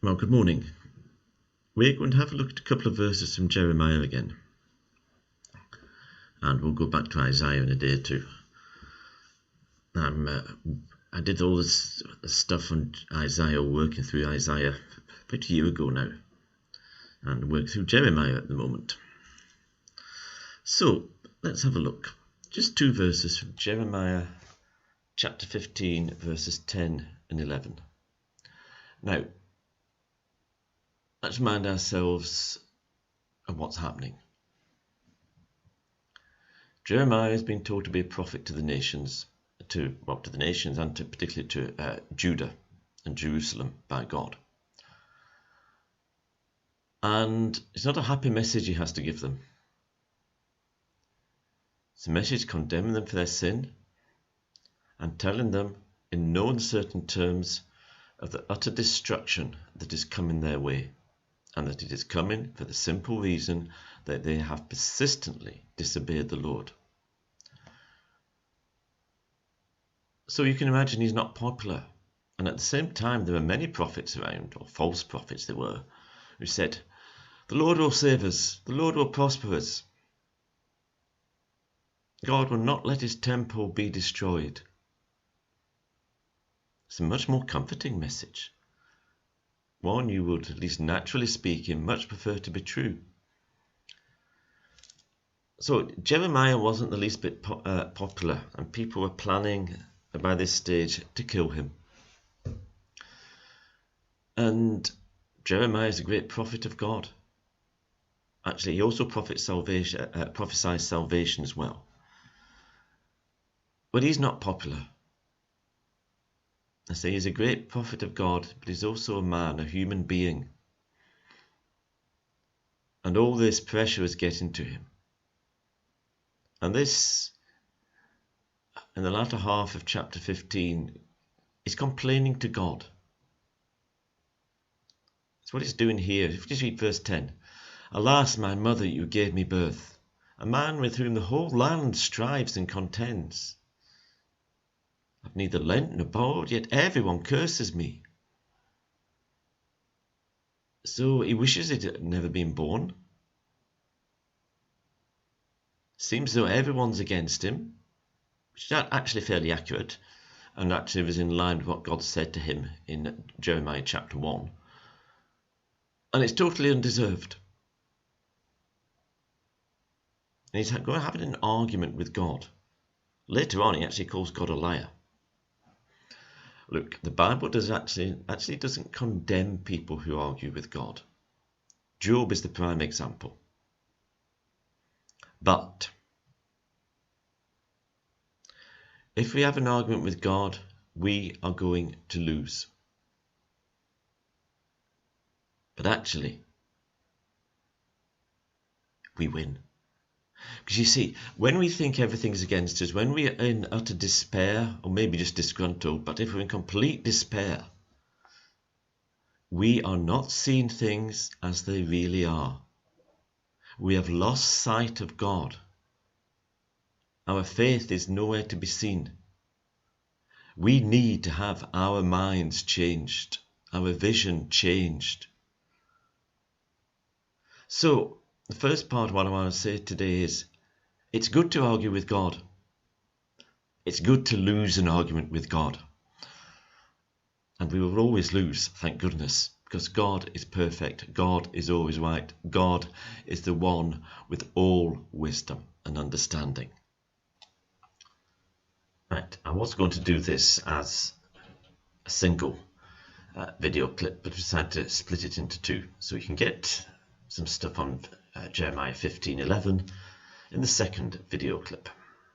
Well, good morning. We're going to have a look at a couple of verses from Jeremiah again. And we'll go back to Isaiah in a day or two. I did all this stuff on Isaiah, working through Isaiah about a year ago now. And work through Jeremiah at the moment. So, let's have a look. Just two verses from Jeremiah chapter 15, verses 10 and 11. Now, let's remind ourselves of what's happening. Jeremiah has been told to be a prophet to the nations, and particularly to Judah and Jerusalem by God. And it's not a happy message he has to give them. It's a message condemning them for their sin and telling them in no uncertain terms of the utter destruction that is coming their way, and that it is coming for the simple reason that they have persistently disobeyed the Lord. So you can imagine he's not popular. And at the same time, there are many prophets around, or false prophets there were, who said, "The Lord will save us, the Lord will prosper us. God will not let his temple be destroyed." It's a much more comforting message. One you would, at least naturally speaking, much prefer to be true. So Jeremiah wasn't the least bit popular, and people were planning by this stage to kill him. And Jeremiah is a great prophet of God. Actually, he also prophesies salvation as well. But he's not popular. I say he's a great prophet of God, but he's also a man, a human being. And all this pressure is getting to him. And this, in the latter half of chapter 15, is complaining to God. That's what he's doing here. If you just read verse 10. "Alas, my mother, you gave me birth, a man with whom the whole land strives and contends. I've neither lent nor borrowed, yet everyone curses me." So he wishes it had never been born. Seems as though everyone's against him, which is actually fairly accurate, and actually was in line with what God said to him in Jeremiah chapter 1. And it's totally undeserved. And he's going to have an argument with God. Later on, he actually calls God a liar. Look, the Bible actually doesn't condemn people who argue with God. Job is the prime example. But if we have an argument with God, we are going to lose. But actually, we win. Because you see, when we think everything's against us, when we are in utter despair, or maybe just disgruntled, but if we're in complete despair, we are not seeing things as they really are. We have lost sight of God. Our faith is nowhere to be seen. We need to have our minds changed, our vision changed. So, the first part of what I want to say today is, it's good to argue with God. It's good to lose an argument with God. And we will always lose, thank goodness, because God is perfect. God is always right. God is the one with all wisdom and understanding. Right, I was going to do this as a single video clip, but decided to split it into two, so you can get some stuff on Jeremiah 15:11 in the second video clip.